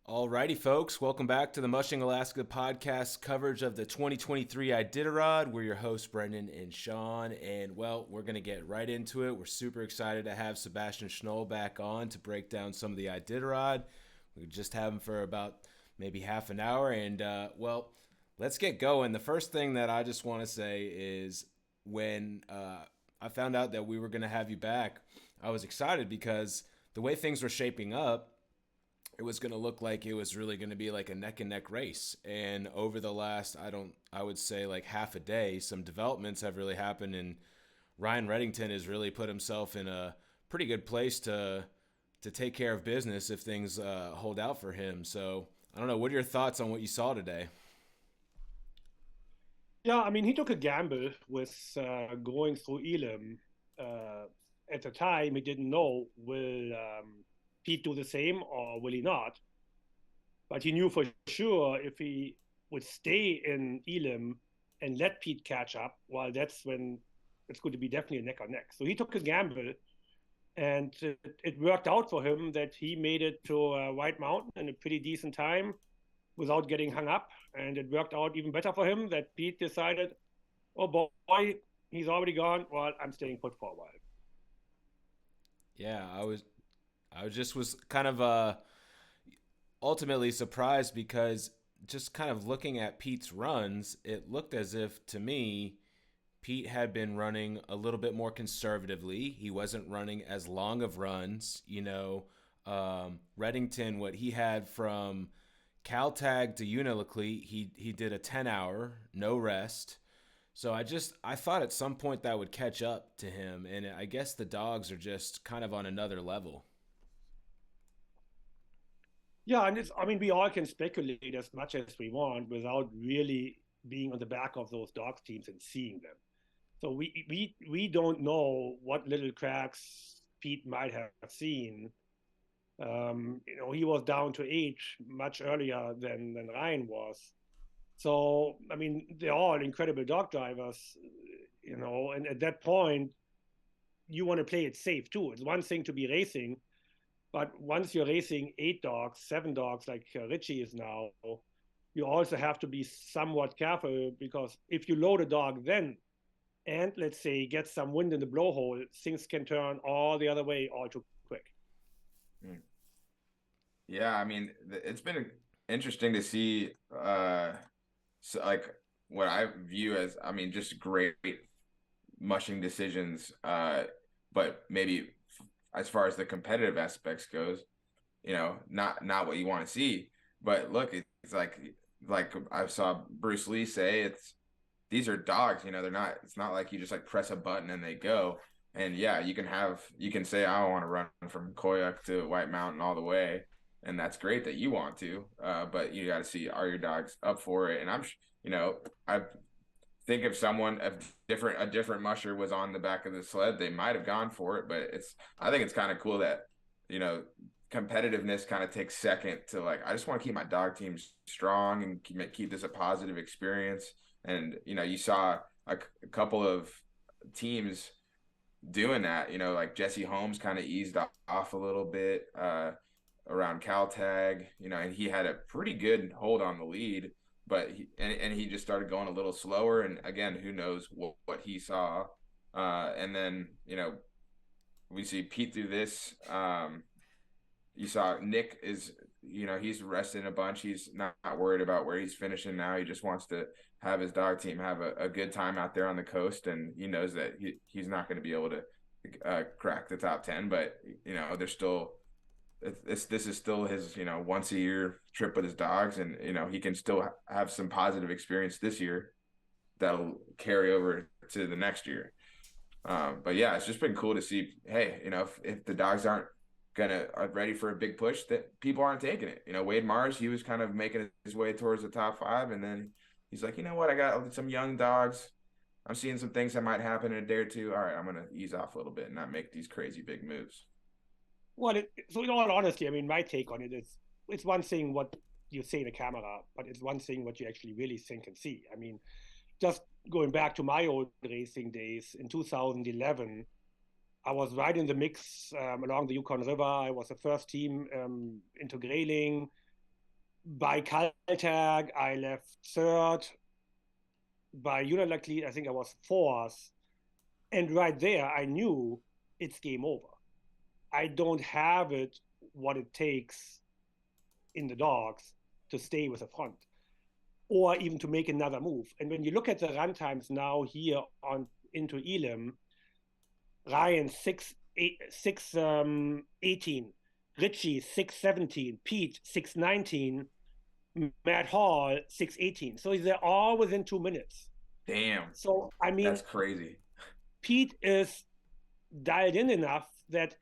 Alrighty, folks, welcome back to the Mushing Alaska podcast coverage of the 2023 Iditarod. We're your hosts, Brendan and Sean, and well, we're going to get right into it. We're super excited to have Sebastian Schnuelle back on to break down some of the Iditarod. We just have him for about maybe half an hour, and well, let's get going. The first thing that I just want to say is when I found out that we were going to have you back, I was excited because the way things were shaping up, it was going to look like it was really going to be like a neck and neck race. And over the last, I would say like half a day, some developments have really happened. And Ryan Redington has really put himself in a pretty good place to take care of business if things hold out for him. So I don't know. What are your thoughts on what you saw today? Yeah, I mean, he took a gamble with going through Elam. Uh, at the time, he didn't know will Pete do the same or will he not. But he knew for sure if he would stay in Elam and let Pete catch up, well, that's when it's going to be definitely a neck or neck. So he took a gamble, and it worked out for him that he made it to White Mountain in a pretty decent time without getting hung up. And it worked out even better for him that Pete decided, oh boy, he's already gone. Well, I'm staying put for a while. Yeah, I just was kind of ultimately surprised because just kind of looking at Pete's runs, it looked as if to me Pete had been running a little bit more conservatively. He wasn't running as long of runs. Redington, what he had from Caltag to Unalakleet, he did a 10-hour, no rest. So I thought at some point that would catch up to him, and I guess the dogs are just kind of on another level. Yeah, and I mean, we all can speculate as much as we want without really being on the back of those dogs teams and seeing them. So we don't know what little cracks Pete might have seen. He was down to age much earlier than Ryan was. So, I mean, they're all incredible dog drivers, and at that point, you want to play it safe too. It's one thing to be racing, but once you're racing 8 dogs, 7 dogs, like Richie is now, you also have to be somewhat careful because if you load a dog then, and let's say get some wind in the blowhole, things can turn all the other way all too quick. Mm. Yeah, I mean, it's been interesting to see, so like what I view as, I mean, just great mushing decisions, but maybe as far as the competitive aspects goes, not what you want to see. But look, it's like I saw Bruce Lee say, these are dogs, it's not like you just like press a button and they go. And yeah, you can say I want to run from Koyuk to White Mountain all the way, and that's great that you want to. But you got to see, are your dogs up for it? And I think if a different musher was on the back of the sled, they might have gone for it. But I think it's kind of cool that you know competitiveness kind of takes second to, like, I just want to keep my dog teams strong and keep this a positive experience. And you saw a couple of teams doing that. Like Jesse Holmes kind of eased off a little bit around Caltag, and he had a pretty good hold on the lead, but he just started going a little slower. And again, who knows what he saw. And then, we see Pete through this. You saw Nick he's resting a bunch. He's not worried about where he's finishing now. He just wants to have his dog team have a good time out there on the coast. And he knows that he's not going to be able to crack the top 10, but there's still, this is still his, once a year trip with his dogs. And, he can still have some positive experience this year that'll carry over to the next year. But yeah, it's just been cool to see, hey, if the dogs are ready for a big push, that people aren't taking it. Wade Mars, he was kind of making his way towards the top 5, and then he's like, you know what, I got some young dogs. I'm seeing some things that might happen in a day or two. All right, I'm gonna ease off a little bit and not make these crazy big moves. Well, so in all honesty, I mean, my take on it is it's one thing what you say in the camera, but it's one thing what you actually really think and see. I mean, just going back to my old racing days in 2011, I was right in the mix along the Yukon River. I was the first team into grayling. By Caltag, I left third. By Unilaclete, I think I was fourth. And right there, I knew it's game over. I don't have it what it takes in the dogs to stay with the front or even to make another move. And when you look at the run times now here on into Elam, Ryan 6:18, Richie 6:17, Pete 6:19, Matt Hall 6:18. So they're all within 2 minutes. Damn. So I mean, that's crazy. Pete is dialed in enough that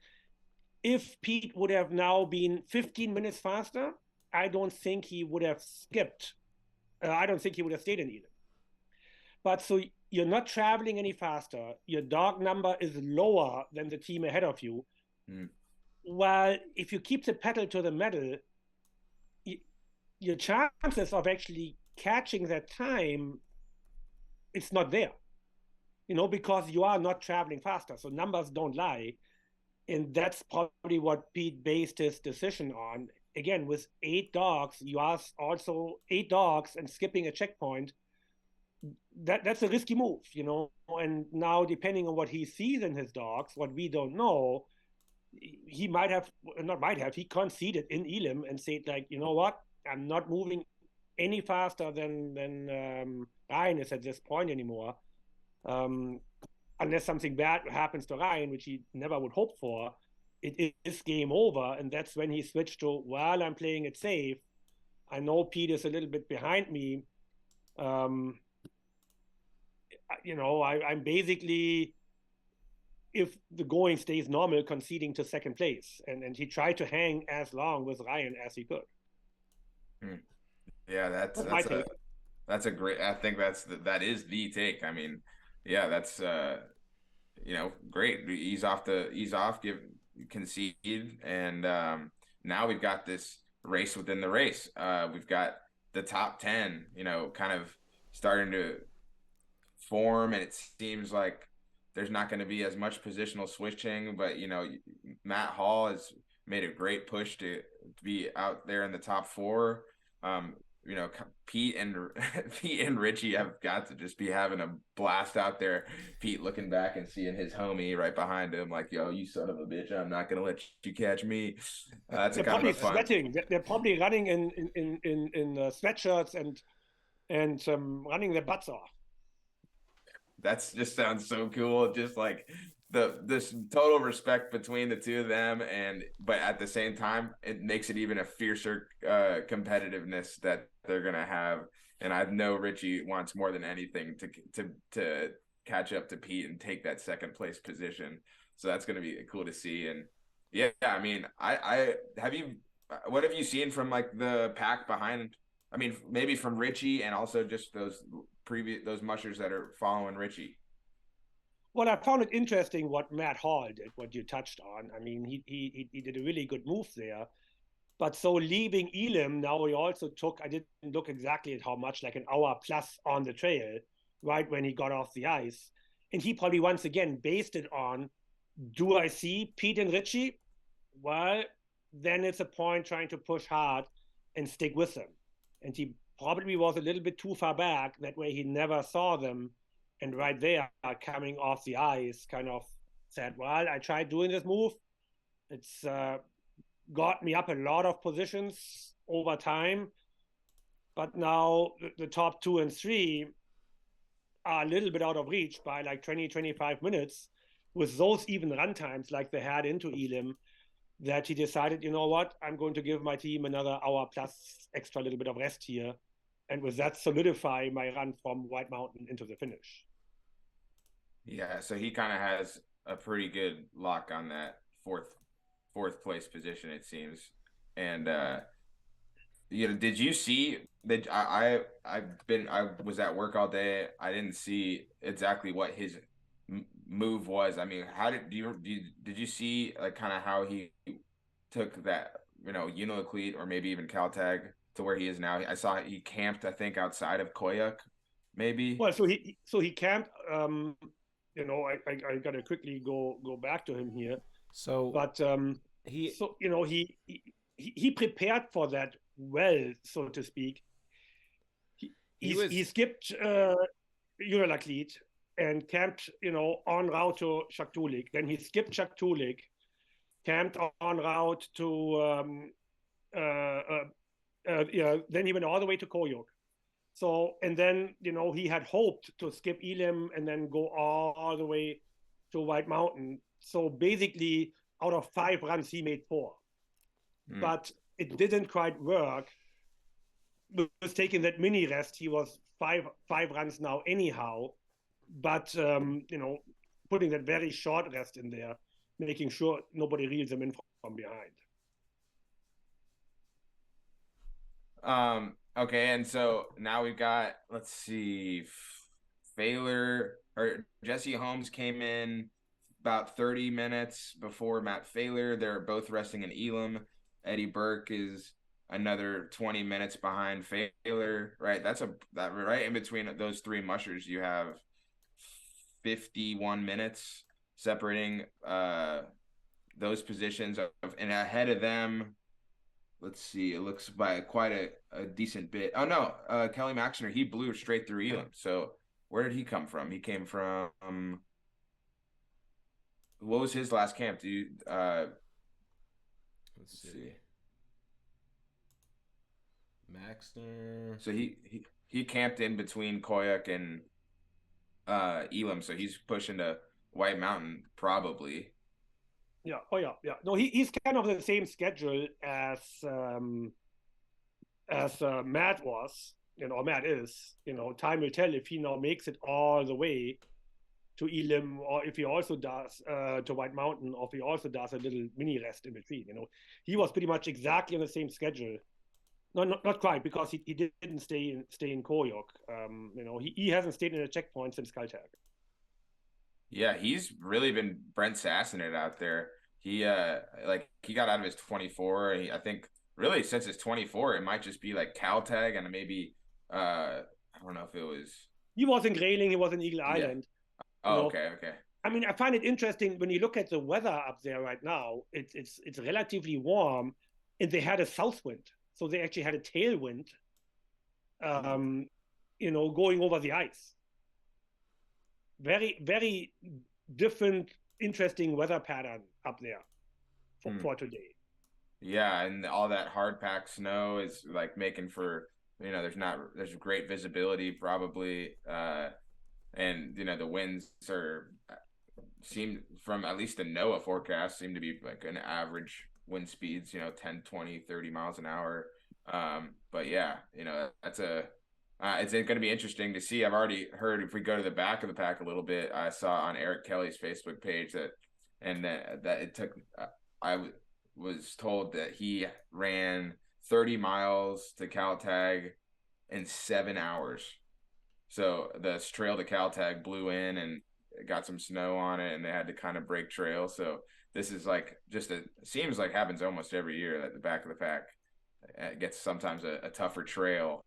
if Pete would have now been 15 minutes faster, I don't think he would have skipped. I don't think he would have stayed in Eden. But so you're not traveling any faster. Your dog number is lower than the team ahead of you. Well, if you keep the pedal to the metal, your chances of actually catching that time, it's not there. Because you are not traveling faster. So numbers don't lie. And that's probably what Pete based his decision on. Again, with 8 dogs, you are also 8 dogs and skipping a checkpoint. That's a risky move, And now, depending on what he sees in his dogs, what we don't know, he might have, not might have, he conceded in Elam and said, like, you know what? I'm not moving any faster than Ryan is at this point anymore. Unless something bad happens to Ryan, which he never would hope for, it is game over. And that's when he switched to, well, I'm playing it safe. I know Pete is a little bit behind me. I'm basically, if the going stays normal, conceding to second place. And he tried to hang as long with Ryan as he could. Yeah, that's a great, I think that is the take. I mean, yeah, that's great. Ease off, concede, and now we've got this race within the race. We've got the top 10, kind of starting to form, and it seems like there's not going to be as much positional switching, but Matt Hall has made a great push to be out there in the top 4. Pete and Richie have got to just be having a blast out there. Pete looking back and seeing his homie right behind him, like, yo, you son of a bitch, I'm not gonna let you catch me. That's they're kind probably of a fun. sweating. They're probably running in sweatshirts and running their butts off. That's just sounds so cool. Just like this total respect between the two of them, but at the same time, it makes it even a fiercer competitiveness that they're gonna have. And I know Richie wants more than anything to catch up to Pete and take that second place position. So that's gonna be cool to see. And yeah, I mean, what have you seen from like the pack behind? I mean, maybe from Richie and also just those mushers that are following Richie. Well, I found it interesting what Matt Hall did, what you touched on. I mean, he did a really good move there. But so leaving Elam, now he also took, I didn't look exactly at how much, like an hour plus on the trail, right when he got off the ice. And he probably once again based it on, do I see Pete and Richie? Well, then it's a point trying to push hard and stick with them. And he probably was a little bit too far back. That way he never saw them. And right there, coming off the ice, kind of said, well, I tried doing this move. It's got me up a lot of positions over time. But now the top 2 and 3 are a little bit out of reach by like 20, 25 minutes with those even run times like they had into Elam, that he decided, you know what, I'm going to give my team another hour plus extra little bit of rest here. And with that, solidify my run from White Mountain into the finish. Yeah, so he kind of has a pretty good lock on that fourth place position, it seems. And did you see that? I was at work all day. I didn't see exactly what his move was. I mean, did you see like kind of how he took that Unilaclete or maybe even Caltag to where he is now? I saw he camped, I think, outside of Koyuk, maybe. Well, so he camped. I gotta quickly go back to him here. So, but he prepared for that well, so to speak. He skipped Eurolaclete and camped, en route to Shakhtulik. Then he skipped Shakhtulik, camped en route to then he went all the way to Koyuk. So, and then, he had hoped to skip Elim and then go all the way to White Mountain. So basically, out of 5 runs, he made 4. But it didn't quite work. Was taking that mini rest, he was 5 runs now anyhow. But, putting that very short rest in there, making sure nobody reels him in from behind. Okay, and so now we've got, let's see, Jesse Holmes came in about 30 minutes before Matt Failer. They're both resting in Elam. Eddie Burke is another 20 minutes behind Failer, right? That right in between those 3 mushers, you have 51 minutes separating those positions and ahead of them. Let's see. It looks by quite a decent bit. Oh, no. Kelly Maxner, he blew straight through Elam. So where did he come from? He came from what was his last camp? Let's see. Maxner. So he camped in between Koyuk and Elam. So he's pushing to White Mountain probably. Yeah. Oh, yeah. Yeah. No, he's kind of the same schedule as Matt was. Matt is. Time will tell if he now makes it all the way to Elim, or if he also does to White Mountain, or if he also does a little mini rest in between. He was pretty much exactly on the same schedule. No, not quite, because he didn't stay in Koyuk. He hasn't stayed in a checkpoint since Caltech. Yeah, he's really been Brent Sassing it out there. He got out of his 24. I think really since his 24, it might just be like Caltech and maybe I don't know if it was. He was in Grayling. He was in Eagle Island. Oh, okay. I mean, I find it interesting when you look at the weather up there right now. It's relatively warm, and they had a south wind, so they actually had a tailwind. Going over the ice. Very, very different, interesting weather pattern up there for today. Yeah, and all that hard packed snow is like making for there's great visibility probably, and the winds seem from at least the NOAA forecast seem to be like an average wind speeds 10, 20, 30 miles an hour. But yeah, that's it's going to be interesting to see. I've already heard if we go to the back of the pack a little bit, I saw on Eric Kelly's Facebook page that it took, I was told that he ran 30 miles to Caltag in 7 hours. So the trail to Caltag blew in and got some snow on it and they had to kind of break trail. So this is like seems like happens almost every year that the back of the pack gets sometimes a tougher trail.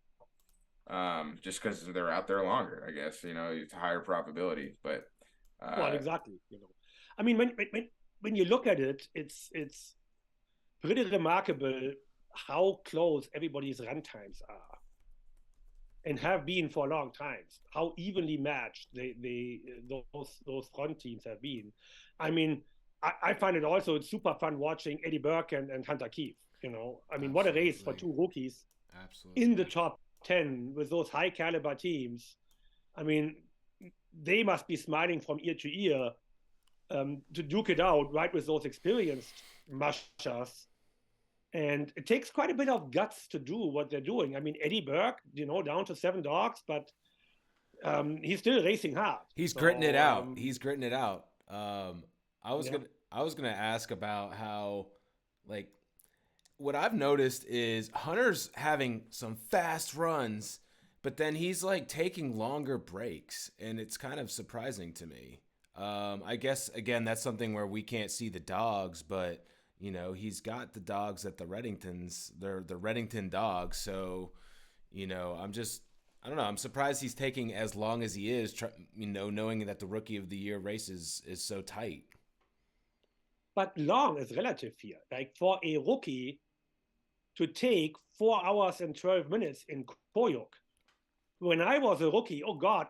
Just because they're out there longer, I guess, it's a higher probability, but well, exactly. I mean, when you look at it, it's pretty remarkable how close everybody's run times are, and have been for a long time. How evenly matched those front teams have been. I mean, I find it also super fun watching Eddie Burke and Hunter Keefe. I mean, Absolutely. What a race for 2 rookies. Absolutely. In the top 10 with those high caliber teams. I mean, they must be smiling from ear to ear to duke it out right with those experienced mushers. And it takes quite a bit of guts to do what they're doing. I mean, Eddie Burke, down to 7 dogs, but he's still racing hard. He's gritting it out. He's gritting it out. I was gonna ask about how, like, what I've noticed is Hunter's having some fast runs, but then he's like taking longer breaks, and it's kind of surprising to me. I guess, again, that's something where we can't see the dogs, but, he's got the dogs at the Redingtons. They're the Redington dogs. So, I don't know. I'm surprised he's taking as long as he is, knowing that the Rookie of the Year race is so tight. But long is relative here. Like, for a rookie to take 4 hours and 12 minutes in Koyuk. When I was a rookie, oh God,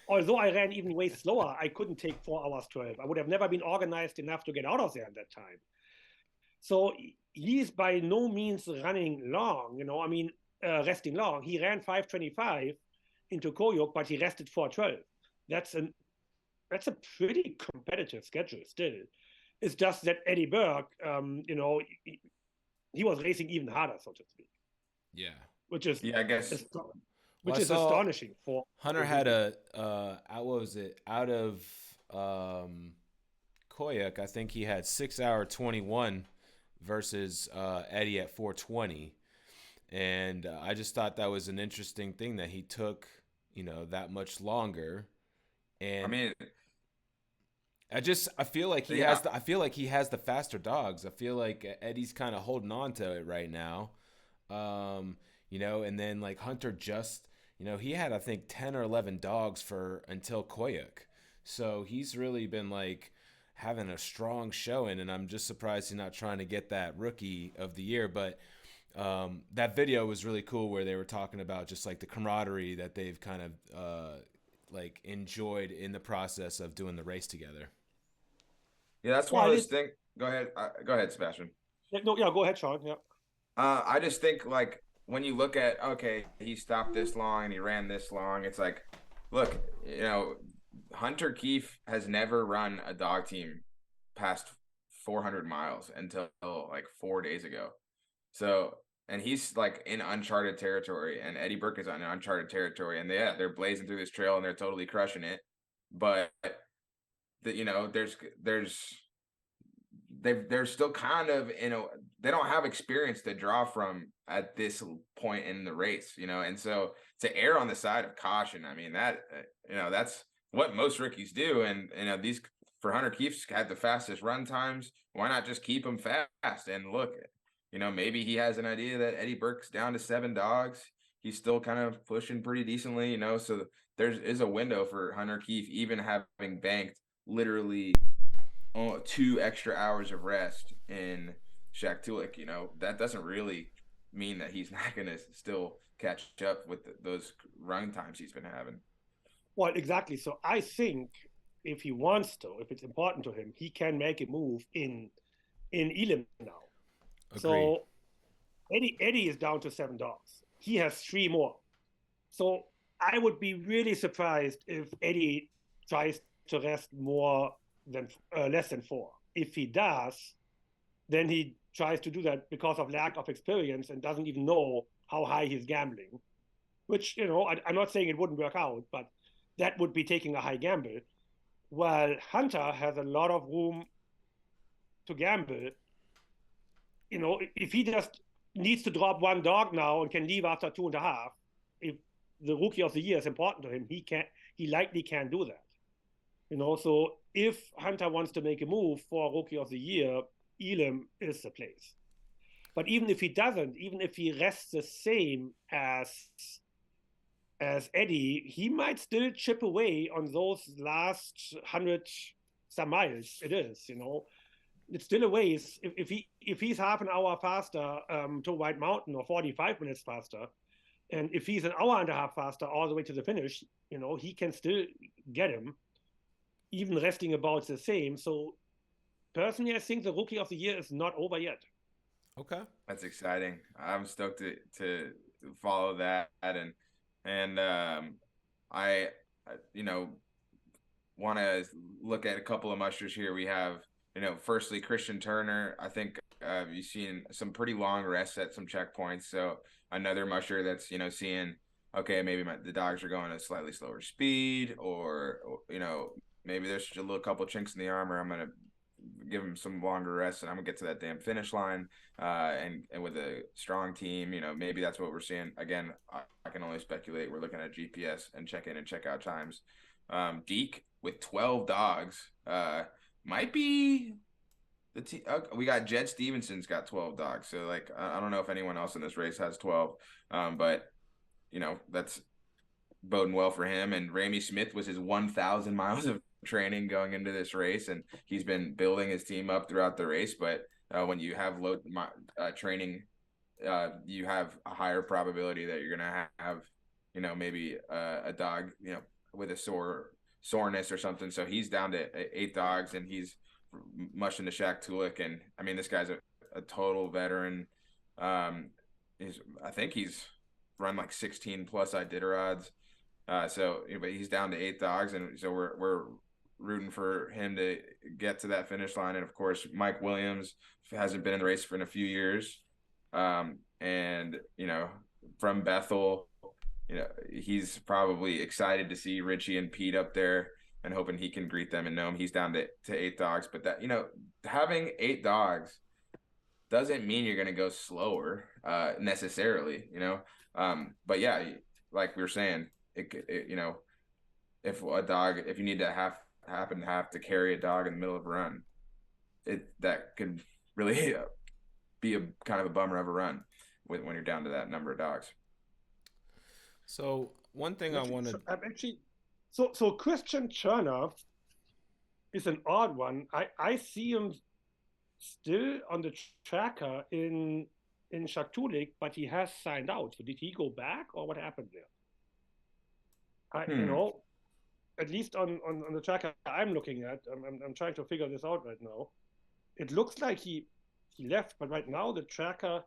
although I ran even way slower, I couldn't take 4 hours 12. I would have never been organized enough to get out of there at that time. So he's by no means running long, resting long. He ran 5:25 into Koyuk, but he rested 4:12. That's a pretty competitive schedule still. It's just that Eddie Burke, he was racing even harder, so to speak. Yeah. Which is, I guess. Which is astonishing for Hunter had out of Koyuk, I think he had 6:21 versus Eddie at 4:20, and I just thought that was an interesting thing that he took that much longer. And I mean, I feel like he has the faster dogs. I feel like Eddie's kind of holding on to it right now. And then like Hunter just he had, I think, 10 or 11 dogs until Koyuk. So he's really been like having a strong showing, and I'm just surprised he's not trying to get that rookie of the year. But that video was really cool where they were talking about just like the camaraderie that they've kind of like enjoyed in the process of doing the race together. Yeah, that's one of those things. Go ahead, Sebastian. No, yeah, go ahead, Sean. Yeah. I just think like, when you look at, okay, he stopped this long and he ran this long, it's like, look, Hunter Keefe has never run a dog team past 400 miles until like 4 days ago. So, and he's like in uncharted territory, and Eddie Burke is on uncharted territory, and they're blazing through this trail and they're totally crushing it. But they're still kind of they don't have experience to draw from at this point in the race, and so to err on the side of caution, I mean, that that's what most rookies do. And these, for Hunter Keefe's had the fastest run times, why not just keep him fast? And look, maybe he has an idea that Eddie Burke's down to 7 dogs, he's still kind of pushing pretty decently, so there is a window for Hunter Keefe, even having banked literally 2 extra hours of rest in Shaktoolik. That doesn't really mean that he's not going to still catch up with those run times he's been having. Well, exactly. So I think if he wants to, if it's important to him, he can make a move in Elim now. Agreed. So Eddie is down to 7 dogs. He has 3 more. So I would be really surprised if Eddie tries to rest less than 4. If he does, then he tries to do that because of lack of experience and doesn't even know how high he's gambling, which, I'm not saying it wouldn't work out, but that would be taking a high gamble. While Hunter has a lot of room to gamble, if he just needs to drop 1 dog now and can leave after 2.5, if the rookie of the year is important to him, he likely can do that. So if Hunter wants to make a move for rookie of the year, Elim is the place. But even if he doesn't, even if he rests the same as Eddie, he might still chip away on those last 100 some miles. It is, it's still a ways. If he's half an hour faster to White Mountain, or 45 minutes faster, and if he's an hour and a half faster all the way to the finish, he can still get him, even resting about the same. So personally, I think the rookie of the year is not over yet. Okay, that's exciting. I'm stoked to follow that, and I want to look at a couple of mushers here. We have, firstly, Christian Turner. I think you've seen some pretty long rests at some checkpoints. So another musher that's, seeing, okay, maybe the dogs are going at a slightly slower speed, or maybe there's just a couple chinks in the armor. I'm going to give him some longer rest, and I'm gonna get to that damn finish line. And with a strong team, maybe that's what we're seeing. Again, I can only speculate. We're looking at GPS and check in and check out times. Deke with 12 dogs might be the team. We got Jed Stevenson's got 12 dogs. So like, I don't know if anyone else in this race has 12, but that's boding well for him. And Ramey Smith was his 1,000 miles of training going into this race, and he's been building his team up throughout the race. But when you have low training you have a higher probability that you're gonna have, maybe a dog, with a soreness or something. So he's down to 8 dogs, and he's mushing the Shaq Tulik. And I mean, this guy's a total veteran. I think he's run like 16 plus Iditarods. So but he's down to 8 dogs, and so we're rooting for him to get to that finish line. And of course, Mike Williams hasn't been in the race for in a few years. And from Bethel, he's probably excited to see Richie and Pete up there and hoping he can greet them and know him. He's down to 8 dogs, but that, having 8 dogs doesn't mean you're going to go slower, necessarily, but yeah, like we were saying, if you need to have to carry a dog in the middle of a run, that could really be a kind of a bummer of a run when you're down to that number of dogs. So one thing I wanted, so Christian Turner is an odd one. I see him still on the tracker in Shaktulik, but he has signed out. So did he go back, or what happened there? At least on the tracker I'm looking at, I'm trying to figure this out right now. It looks like he left, but right now the tracker.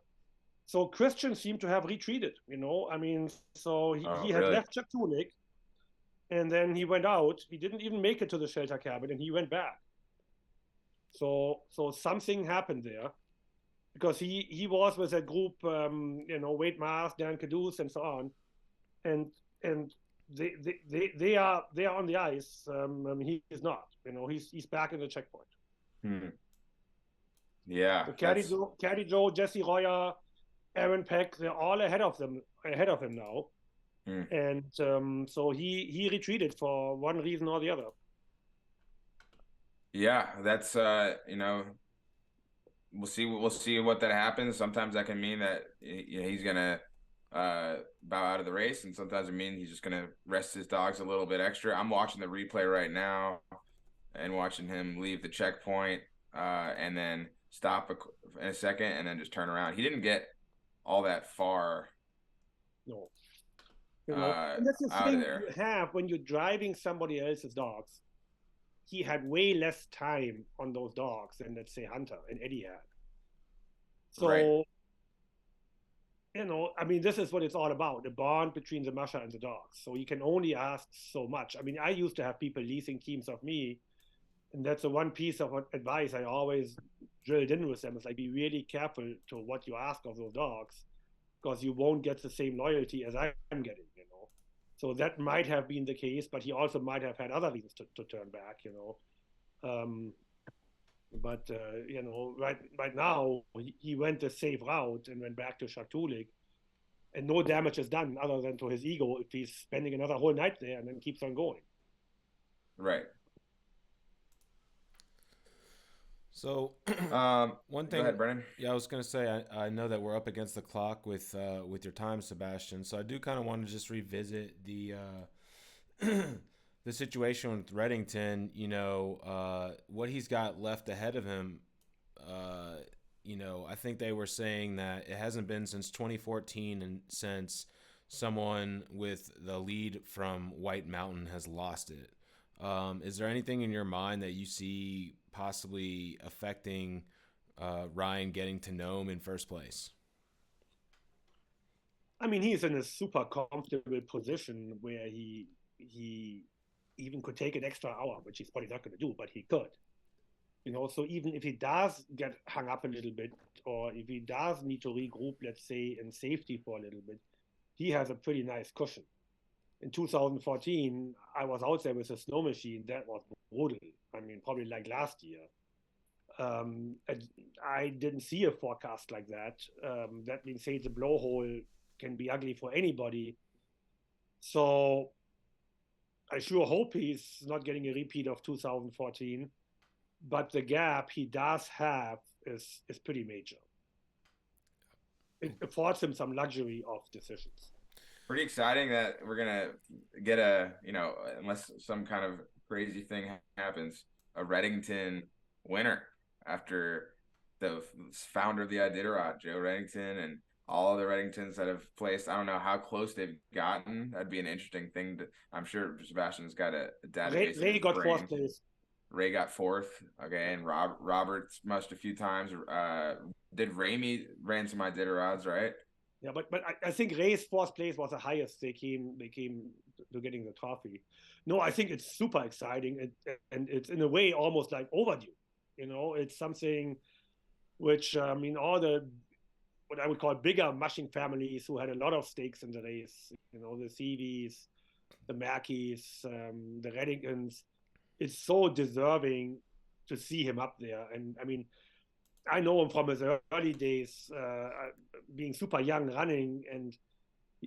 So Christian seemed to have retreated. So he had really? left Shaktulik, and then he went out. He didn't even make it to the shelter cabin, and he went back. So something happened there, because he was with a group, Wade Mars, Dan Caduce, and so on, and they are on the ice. He is not. He's back in the checkpoint. Yeah. So Caddy Joe, Jesse Royer, Aaron Peck, they're all ahead of him now. And so he retreated for one reason or the other. Yeah, that's we'll see what that happens. Sometimes that can mean that he's gonna bow out of the race, and sometimes it means he's just gonna rest his dogs a little bit extra. I'm watching the replay right now and watching him leave the checkpoint, and then stop in a second and then just turn around. He didn't get all that far. No. And that's the thing you have when you're driving somebody else's dogs. He had way less time on those dogs than, let's say, Hunter and Eddie had. So, right. This is what it's all about, the bond between the musher and the dogs. So you can only ask so much. I used to have people leasing teams of me, and that's the one piece of advice I always drilled in with them. Is like, be really careful to what you ask of those dogs, because you won't get the same loyalty as I'm getting, So that might have been the case, but he also might have had other reasons to turn back, Right now, he went the safe route and went back to Shaktulik, and no damage is done other than to his ego if he's spending another whole night there and then keeps on going. Right. So one thing. Go ahead, Brennan. Yeah, I was going to say, I know that we're up against the clock with your time, Sebastian. So I do kind of want to just revisit the the situation with Redington. What he's got left ahead of him. I think they were saying that it hasn't been since 2014 and since someone with the lead from White Mountain has lost it. Is there anything in your mind that you see possibly affecting Ryan getting to Nome in first place? He's in a super comfortable position where he even could take an extra hour, which he's probably not going to do, but he could. So even if he does get hung up a little bit, or if he does need to regroup, let's say, in safety for a little bit, he has a pretty nice cushion. In 2014, I was out there with a snow machine. That was brutal. Probably like last year. I didn't see a forecast like that. That being said, the blowhole can be ugly for anybody. So I sure hope he's not getting a repeat of 2014. But the gap he does have is pretty major. It affords him some luxury of decisions. Pretty exciting that we're gonna get unless some kind of crazy thing happens, a Redington winner after the founder of the Iditarod, Joe Redington, and all of the Redingtons that have placed. I don't know how close they've gotten. That'd be an interesting thing to. I'm sure Sebastian's got a database in Ray his got brain. fourth place. Ray got fourth. Okay, and Robert's mushed a few times. Did Ramey ran some Iditarods, right? Yeah, but I think Ray's fourth place was the highest they came to getting the trophy. No, I think it's super exciting, and it's in a way almost like overdue. It's something which all the what I would call bigger mushing families who had a lot of stakes in the race. The Seavies, the Mackeys, the Reddingtons. It's so deserving to see him up there, and I mean I know him from his early days, being super young, running, and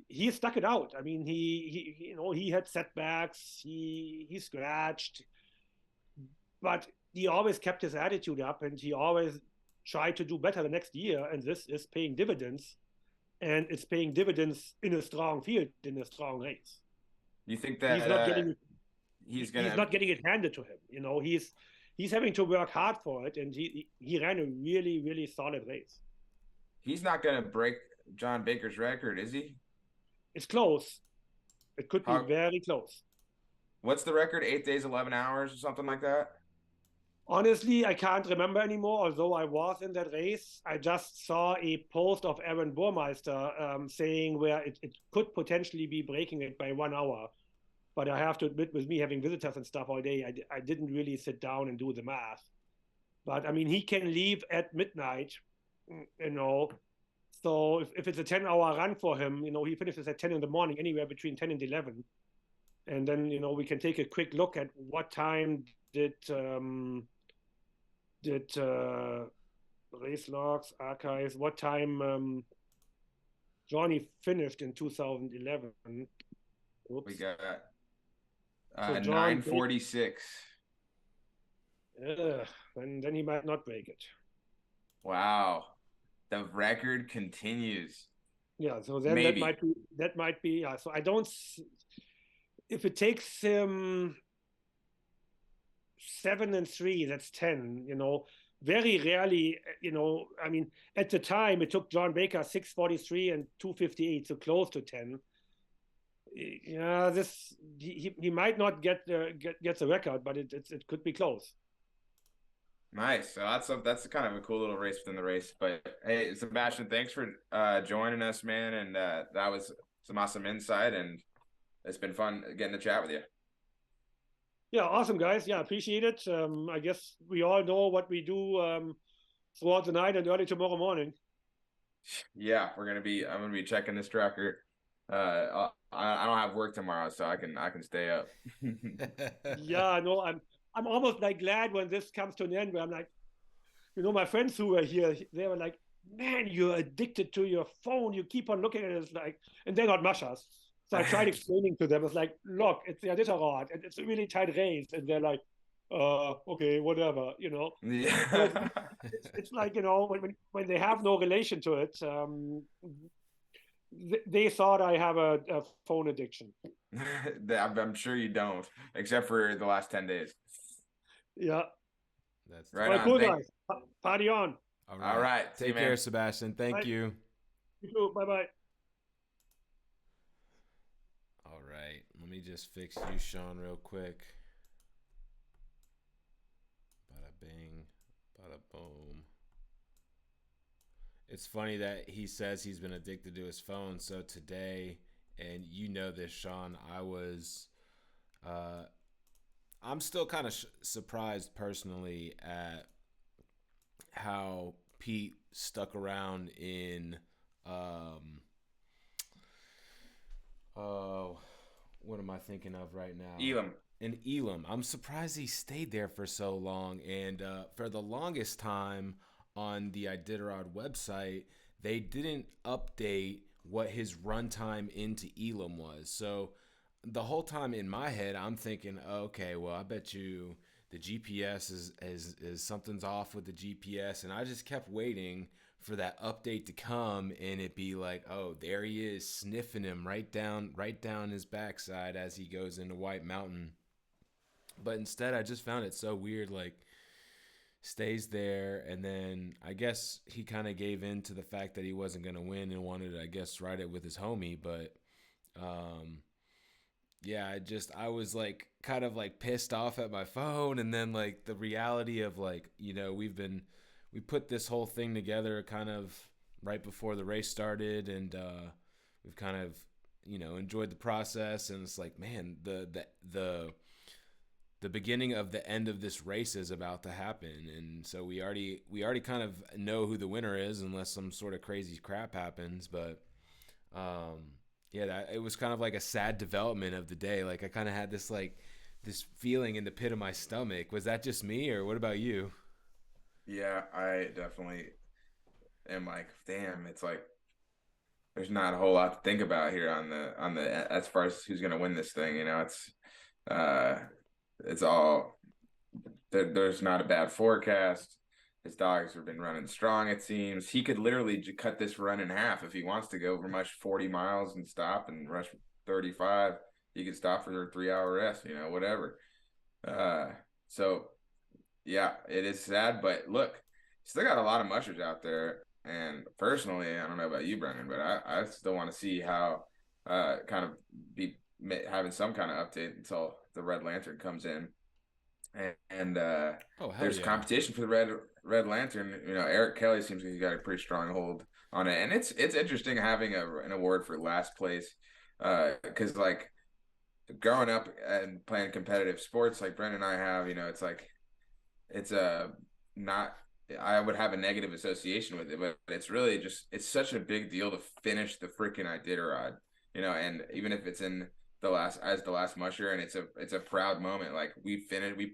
he stuck it out. I mean, he had setbacks, he scratched, but he always kept his attitude up, and he always tried to do better the next year. And this is paying dividends, and it's paying dividends in a strong field, in a strong race. You think that he's not getting it handed to him? He's having to work hard for it, and he ran a really, really solid race. He's not going to break John Baker's record, is he? It's close. It could be very close. What's the record? 8 days, 11 hours, or something like that? Honestly, I can't remember anymore, although I was in that race. I just saw a post of Aaron Burmeister saying where it could potentially be breaking it by 1 hour. But I have to admit, with me having visitors and stuff all day, I didn't really sit down and do the math. But I mean, he can leave at midnight, So if it's a 10-hour run for him, he finishes at 10 in the morning, anywhere between 10 and 11. And then, we can take a quick look at what time did race logs, archives, what time Johnny finished in 2011. Oops. We got 9:46. Then he might not break it. Wow, the record continues. Yeah, so then maybe. that might be. Yeah, so I don't. If it takes him 7 and 3, that's 10. Very rarely. I mean, at the time it took John Baker 6:43 and 2:58, so close to 10. Yeah, he might not get the record, but it could be close. Nice. So that's kind of a cool little race within the race. But hey, Sebastian, thanks for joining us, man. And that was some awesome insight, and it's been fun getting to chat with you. Yeah, awesome, guys. Yeah, appreciate it. I guess we all know what we do throughout the night and early tomorrow morning. Yeah, I'm gonna be checking this tracker. I don't have work tomorrow, so I can stay up. Yeah, no, I'm almost like glad when this comes to an end, where I'm like, my friends who were here, they were like, man, you're addicted to your phone. You keep on looking at it. It's like, and they're not mushers. So I tried explaining to them. It's like, look, it's the Iditarod, and it's a really tight race. And they're like, okay, whatever, Yeah. It's like, when they have no relation to it, they thought I have a phone addiction. I'm sure you don't, except for the last 10 days. Yeah. That's right. Cool, guys. Party on. All right. Take care, Sebastian. Thank you. You too. Bye-bye. All right. Let me just fix you, Sean, real quick. Bada bing. Bada boom. It's funny that he says he's been addicted to his phone. So today, and you know this, Sean, I'm still kind of surprised personally at how Pete stuck around in, what am I thinking of right now? Elam. In Elam. I'm surprised he stayed there for so long. And for the longest time, on the Iditarod website, they didn't update what his runtime into Elam was. So the whole time in my head, I'm thinking, okay, well, I bet you the GPS is something's off with the GPS. And I just kept waiting for that update to come, and it be like, oh, there he is, sniffing him right down his backside as he goes into White Mountain. But instead, I just found it so weird, like, stays there, and then I guess he kind of gave in to the fact that he wasn't going to win and wanted to, I guess, ride it with his homie. But um, yeah, I was like kind of like pissed off at my phone, and then like the reality of like, we put this whole thing together kind of right before the race started, and we've kind of enjoyed the process, and it's like, man, the beginning of the end of this race is about to happen, and so we already kind of know who the winner is unless some sort of crazy crap happens. But yeah, it was kind of like a sad development of the day. Like I kind of had this feeling in the pit of my stomach. Was that just me, or what about you? Yeah, I definitely am like, damn, it's like there's not a whole lot to think about here on the as far as who's gonna win this thing. Uh it's all there's not a bad forecast. His dogs have been running strong, it seems. He could literally cut this run in half if he wants to go over much 40 miles and stop and rush 35. He could stop for a 3 hour rest, whatever. Uh, so yeah, it is sad, but look, still got a lot of mushers out there. And personally, I don't know about you, Brendan, but I still want to see how kind of be having some kind of update until the Red Lantern comes in. And Oh, hell there's yeah. competition for the Red Lantern. Eric Kelly seems like he's got a pretty strong hold on it, and it's interesting having an award for last place, because like growing up and playing competitive sports like Brendan and I have, it's like it's a not. I would have a negative association with it, but it's really just it's such a big deal to finish the freaking Iditarod, and even if it's in the last musher, and it's a proud moment. Like we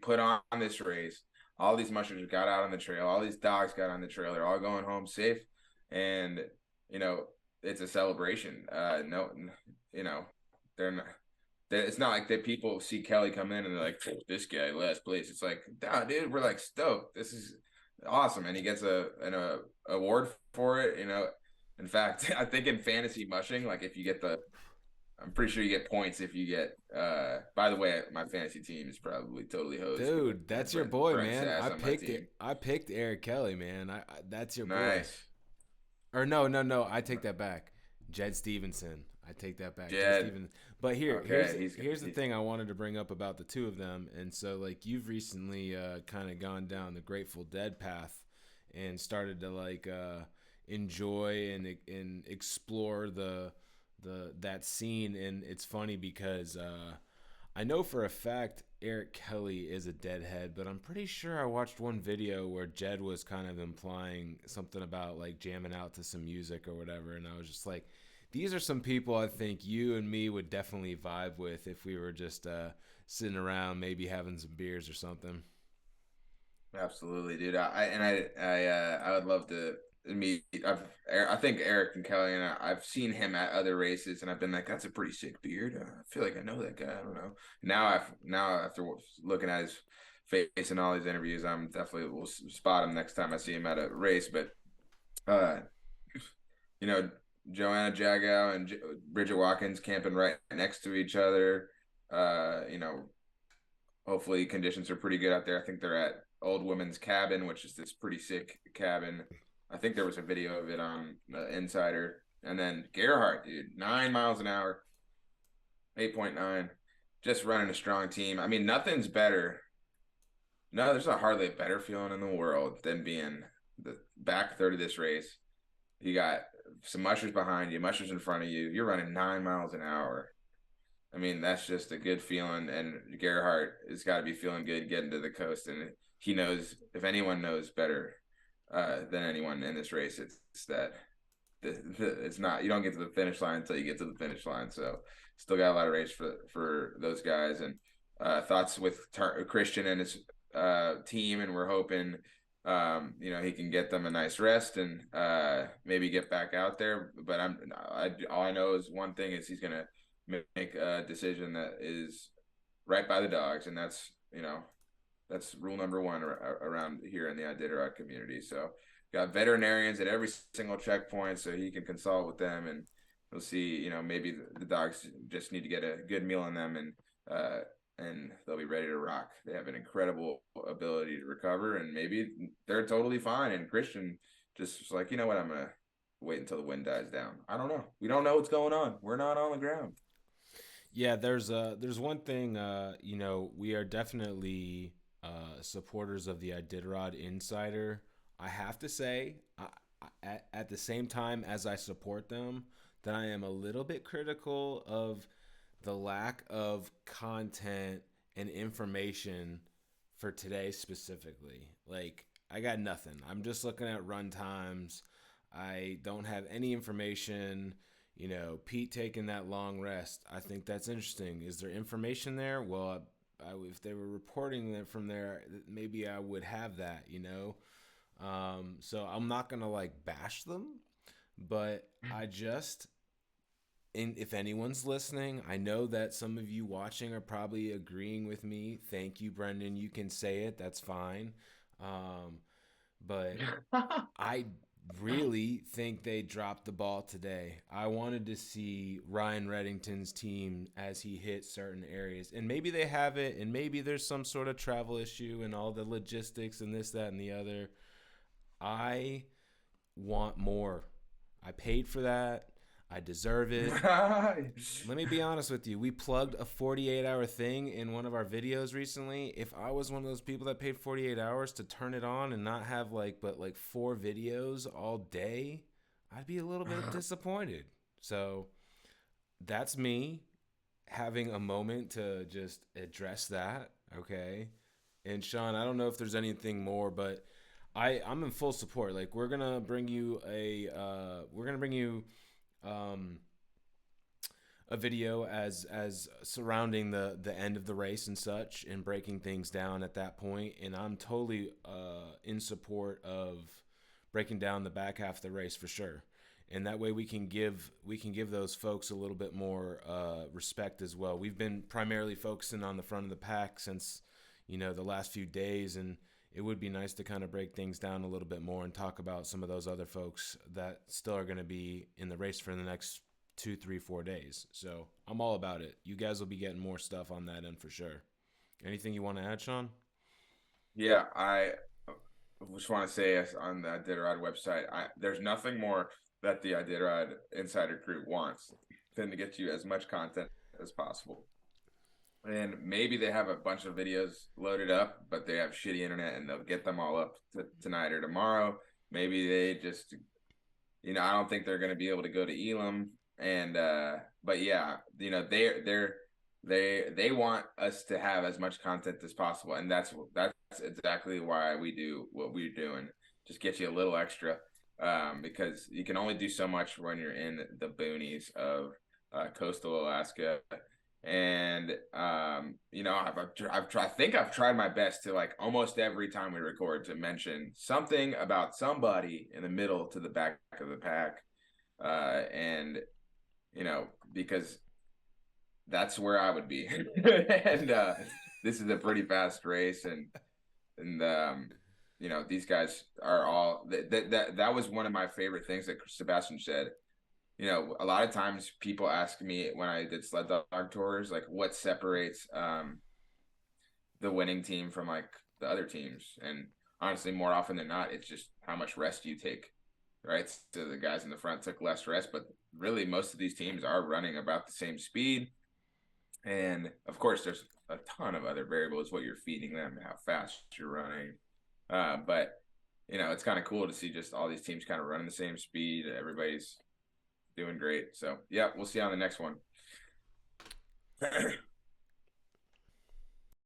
put on this race. All these mushers got out on the trail. All these dogs got on the trail. They're all going home safe, and you know it's a celebration. No, they're not. It's not like that people see Kelly come in and they're like, this guy last place. It's like, nah, dude, we're like stoked. This is awesome, and he gets an award for it. In fact, I think in fantasy mushing, like if you get I'm pretty sure you get points if you get. By the way, my fantasy team is probably totally hosed. Dude, I have that's your boy, Brent man. Sass I on my picked team. it. I picked Eric Kelly, man. That's your boy. Nice, Or no. I take that back. Jed Stevenson. I take that back. Jed Jed. Stevenson. But Okay, here's the thing I wanted to bring up about the two of them. And so like you've recently kind of gone down the Grateful Dead path and started to like enjoy and explore the that scene. And it's funny because I know for a fact Eric Kelly is a deadhead, but I'm pretty sure I watched one video where Jed was kind of implying something about like jamming out to some music or whatever, and I was just like, these are some people I think you and me would definitely vibe with if we were just sitting around, maybe having some beers or something. absolutely, dude. I would love to meet. I think Eric and Kelly, and I've seen him at other races, and I've been like, that's a pretty sick beard. I feel like I know that guy. I don't know. Now after looking at his face in all these interviews, I'm definitely will spot him next time I see him at a race. But uh, you know, Joanna Jagow and Bridget Watkins camping right next to each other. You know, hopefully conditions are pretty good out there. I think they're at Old Women's Cabin, which is this pretty sick cabin. I think there was a video of it on Insider. And then Gerhardt, dude, 9 miles an hour, 8.9, just running a strong team. I mean, nothing's better. No, there's not hardly a better feeling in the world than being the back third of this race. You got some mushers behind you, mushers in front of you. You're running 9 miles an hour. I mean, that's just a good feeling. And Gerhardt has got to be feeling good getting to the coast. And he knows, if anyone knows better than anyone in this race, it's that it's not, you don't get to the finish line until you get to the finish line. So still got a lot of race for those guys. And thoughts with Christian and his team. And we're hoping, he can get them a nice rest and maybe get back out there. But all I know is one thing is he's going to make a decision that is right by the dogs, and that's rule number one around here in the Iditarod community. So got veterinarians at every single checkpoint, so he can consult with them, and we'll see. Maybe the dogs just need to get a good meal on them, and and they'll be ready to rock. They have an incredible ability to recover, and maybe they're totally fine. And Christian just was like, you know what, I'm gonna wait until the wind dies down. I don't know. We don't know what's going on. We're not on the ground. Yeah, there's one thing. We are definitely supporters of the Iditarod Insider. I have to say, at the same time as I support them, that I am a little bit critical of the lack of content and information for today specifically. Like, I got nothing. I'm just looking at run times. I don't have any information. Pete taking that long rest. I think that's interesting. Is there information there? Well, if they were reporting it from there, maybe I would have that. So I'm not going to like bash them, but and if anyone's listening, I know that some of you watching are probably agreeing with me. Thank you, Brendan. You can say it. That's fine. But I really think they dropped the ball today. I wanted to see Ryan Redington's team as he hit certain areas. And maybe they have it, and maybe there's some sort of travel issue and all the logistics and this, that, and the other. I want more. I paid for that. I deserve it. Let me be honest with you. We plugged a 48-hour thing in one of our videos recently. If I was one of those people that paid 48 hours to turn it on and not have but 4 videos all day, I'd be a little bit disappointed. So that's me having a moment to just address that, okay? And Sean, I don't know if there's anything more, but I'm in full support. Like, we're gonna bring you a video as surrounding the end of the race and such, and breaking things down at that point. And I'm totally in support of breaking down the back half of the race for sure. And that way we can give those folks a little bit more respect as well. We've been primarily focusing on the front of the pack since the last few days, and it would be nice to kind of break things down a little bit more and talk about some of those other folks that still are going to be in the race for the next 2, 3, 4 days. So I'm all about it. You guys will be getting more stuff on that end for sure. Anything you want to add, Sean? Yeah, I just want to say on the Iditarod website, there's nothing more that the Iditarod Insider Group wants than to get you as much content as possible. And maybe they have a bunch of videos loaded up, but they have shitty internet, and they'll get them all up tonight or tomorrow. Maybe they just, I don't think they're going to be able to go to Elam. And but yeah, they want us to have as much content as possible, and that's exactly why we do what we're doing. Just get you a little extra, because you can only do so much when you're in the boonies of coastal Alaska. And I think I've tried my best to, like, almost every time we record, to mention something about somebody in the middle to the back of the pack, and because that's where I would be. And this is a pretty fast race, and these guys are all that was one of my favorite things that Sebastian said. A lot of times people ask me when I did sled dog tours, like, what separates the winning team from like the other teams. And honestly, more often than not, it's just how much rest you take, right? So the guys in the front took less rest, but really most of these teams are running about the same speed. And of course, there's a ton of other variables, what you're feeding them, how fast you're running. But it's kind of cool to see just all these teams kind of running the same speed. Everybody's doing great. So yeah, we'll see you on the next one.